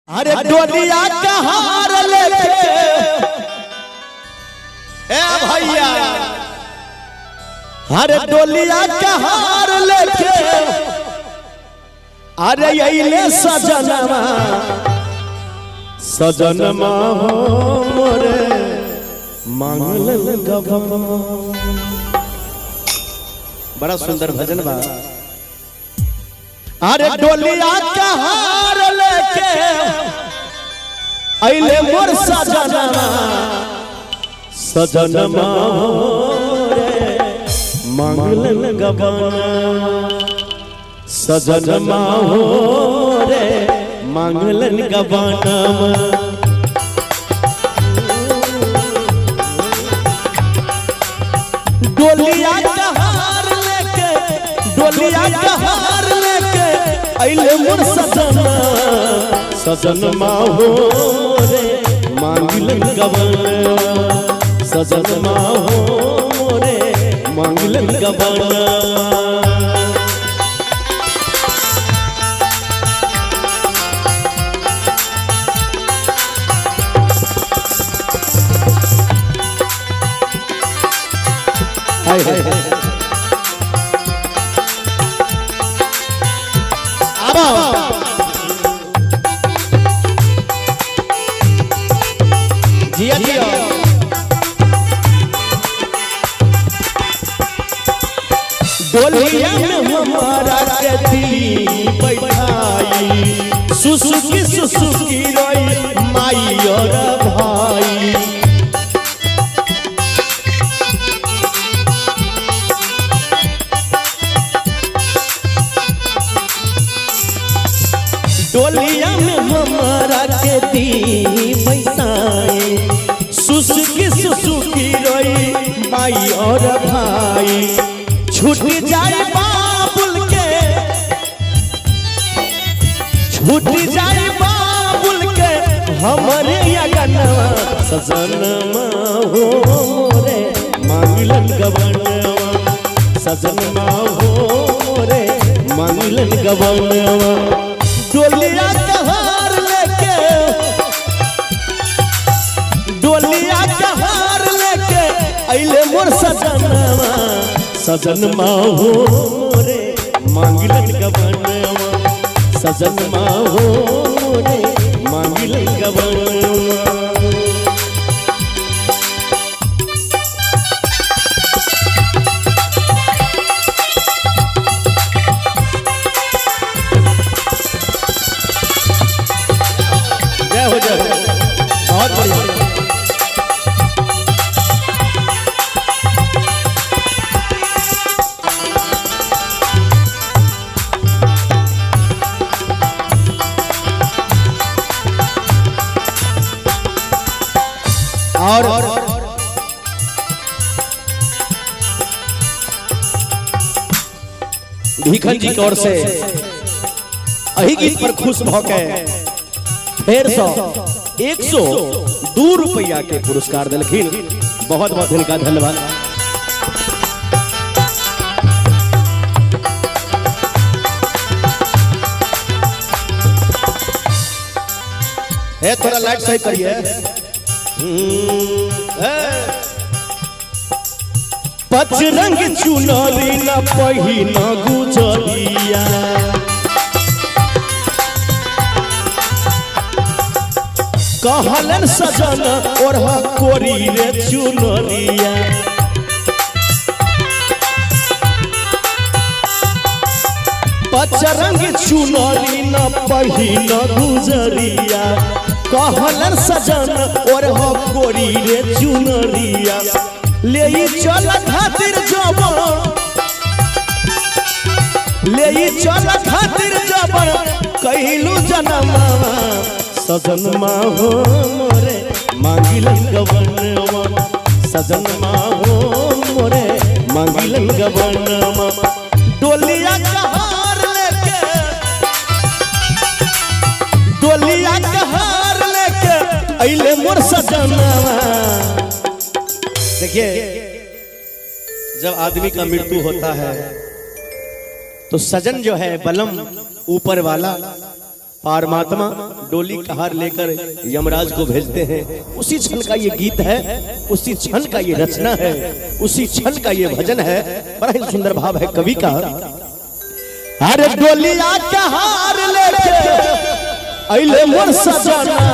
अरे डोलिया कहार लेके ए भैया, अरे डोलिया कहार लेके अरे यही सजनमा सजनमा हो मोरे मांगल गवा। बड़ा सुंदर भजन बा। अरे डोलिया कहार लेके अइले मोर सजनमा सजनमा रे मांगल गवा। सजनमा हो रे मांगलन गवाना। डोलिया कहार लेके डोलिया कहार लेके अइले मोर सजना सजनमा हो रे मांगलन गवाना। सजनमा हो रे मांगलन गवाना। हाय हाय आबा जिया जिया। डोलिया में हमारा के दिली बैठाई सुसुकी सुसुकी रोई माई और भाई। डोलिया में हमारा के दी बैठाई सुसुकी सुसुकी रोई माई और भाई। छूट जाए बाबुल के छूट जाए बाबुल के हमारे अगनवा सजनमा हो रे मांगलन गवानवा। सजनमा हो रे मांगलन गवानवा। डोलिया कहार लेके डोलिया कहार लेके अइले मोर सजनमा सजनमा हो रे मांगलन गवानवा। सजनमा हो रे मांगलन गवानवा। बहुत बढ़िया। और भीखन जी की ओर से अही गीत पर खुश होके फिर 102 रुपया के पुरस्कार दिलखिन। बहुत बहुत इनका धन्यवाद। है थोड़ा लाइट सही करिए। पचरंग चुनरी न पहिना गुजरिया कहलन सजन और कोरी रे चुनरिया। पचरंग चुनरी न पहिना गुजरिया कहलन सजन और कोरी रे चुनरिया। ले चल खातिर जबर ले चल खातिर जबर कहलू जनमा सजनमा हो मोरे मांगलन गवानवा। सजनमा हो मोरे मांगलन गवानवा। डोलिया कहार लेके डोलिया कहार लेके अइले मोर सजनवा। देखिए, जब आदमी का मृत्यु होता है तो सजन जो है बलम ऊपर वाला परमात्मा डोली का हार लेकर यमराज को भेजते हैं। उसी क्षण का ये गीत है, उसी क्षण का ये रचना है, उसी क्षण का ये भजन है। बड़ा ही सुंदर भाव है कवि का। अरे डोलिया का हार लेके अइले मोर सजनवा,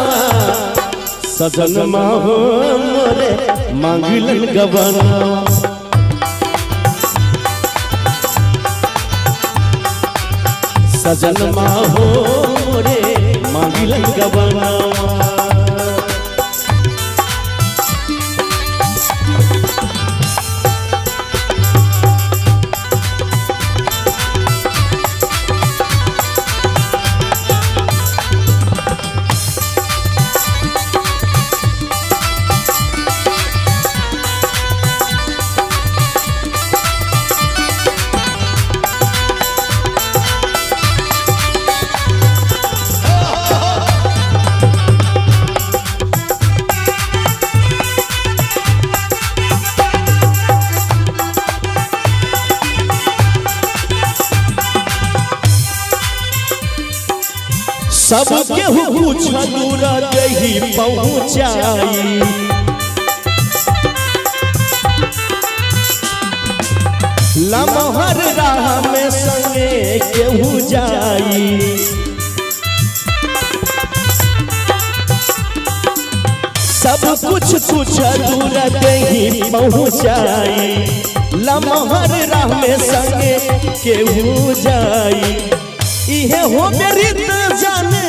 सजनमा हो मोरे मांगिलन गवनवा। सजनमा हो मोरे मांगिलन गवनवा। सब केहू पूछ दूर दही पहुँचाई, लमहर राह में संगे केहू जाई। सब कुछ कुछ दूर दही पहुँचाई, लमहर राह में संगे केहू जाई। इहे हो मेरी जाने,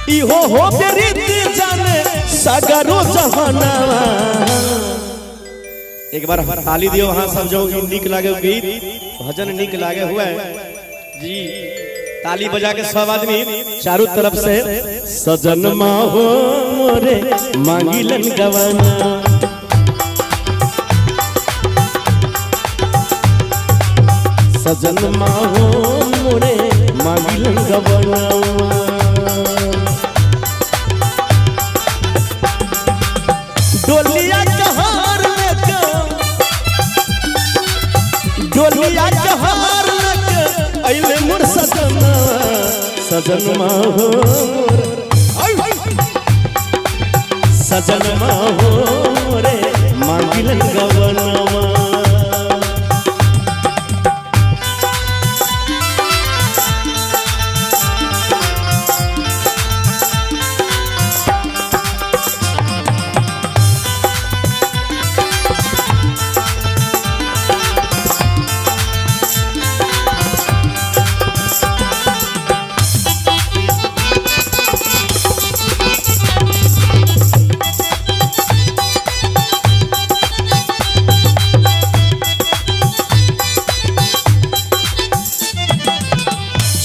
इहो हो मेरी जाने सगरो जहानवा। एक बार ताली दियो वहां सब जो निक लागे गीत भजन निक लागे हुआ है जी। ताली बजा के सब आदमी चारों तरफ से सजनमा हो मोरे मांगिलन गवना। सजनमा हो मोरे मांगिलन गवनवा। डोलिया का हार लेके, डोलिया का हार लेके अइले मोर सजनवा। सजनमा हो सजनमा हो मोरे मांगिलन गवनवा।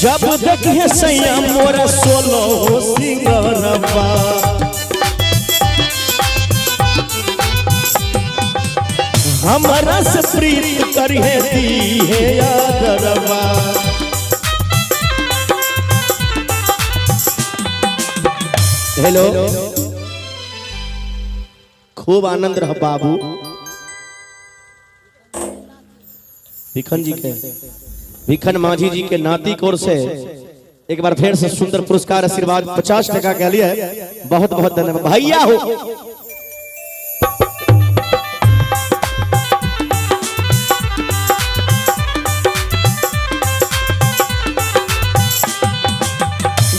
जब देखिए सैया मोरा सोलो सिंगरवा, हमारा से प्रीत करिए दी है यादरवा। हेलो, खूब आनंद रह बाबू। भिखन जी के, भिखन माझी जी के नाती की ओर से एक बार फिर से सुंदर पुरस्कार आशीर्वाद 50 टका के लिए बहुत बहुत धन्यवाद भैया हो।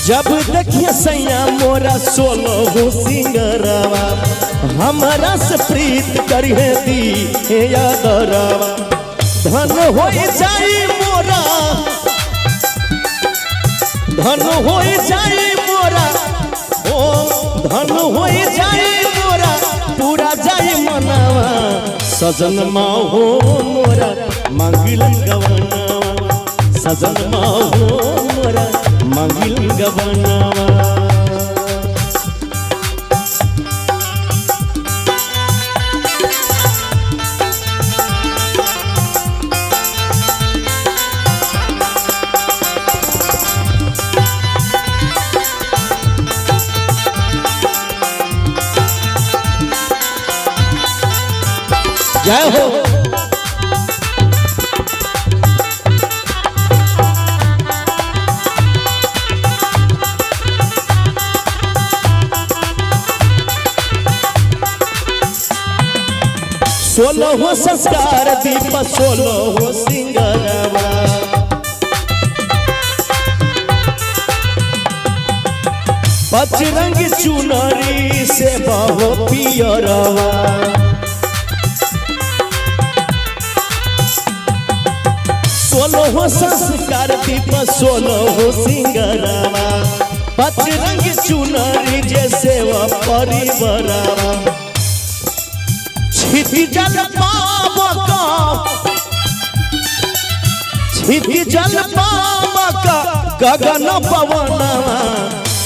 जब देखिए सैया मोरा सोलो हो सिंगरवा, हमारा से प्रीत करिए दी हे यादरवा। धन हो जाई मोरा, धन हो जाई मोरा, ओ धन हो जाई मोरा, पूरा जाई मनवा। सजनमा हो मोरा मांगिलन गवनवा। सजनमा हो मोरा मांगिलन गवनवा। जय हो। 16 संस्कार दीप 16 सिंगरवा बजरंग चुनरी से बहो पियरवा 16 संस्कार दीप 16 सिंगरवा बजरंग चुनरी जैसे व परिवरवा छिति जल पावका छिति जल पावका गगन पवनवा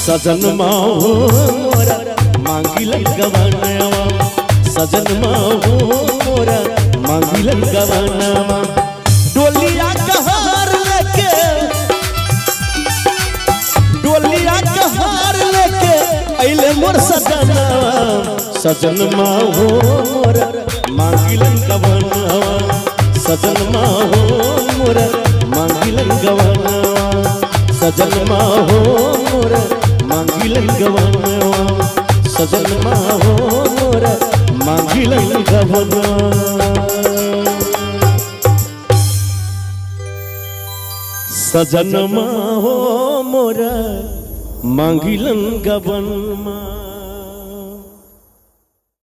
सजन माहो मोरा मांगिल गवनवा सजन माहो मोरा मांगिल गवनवा डोलिया कहर लेके अइले मोर सजनवा सजन माहो मोरा मांगिल गवनवा सजन माहो मोरा मांगिल गवनवा सजन माहो मोरा मांगिलन गवनवा सजन माहो मोरा मांगिलन गवनवा सजन माहो मोरा मांगिलन गवनवा।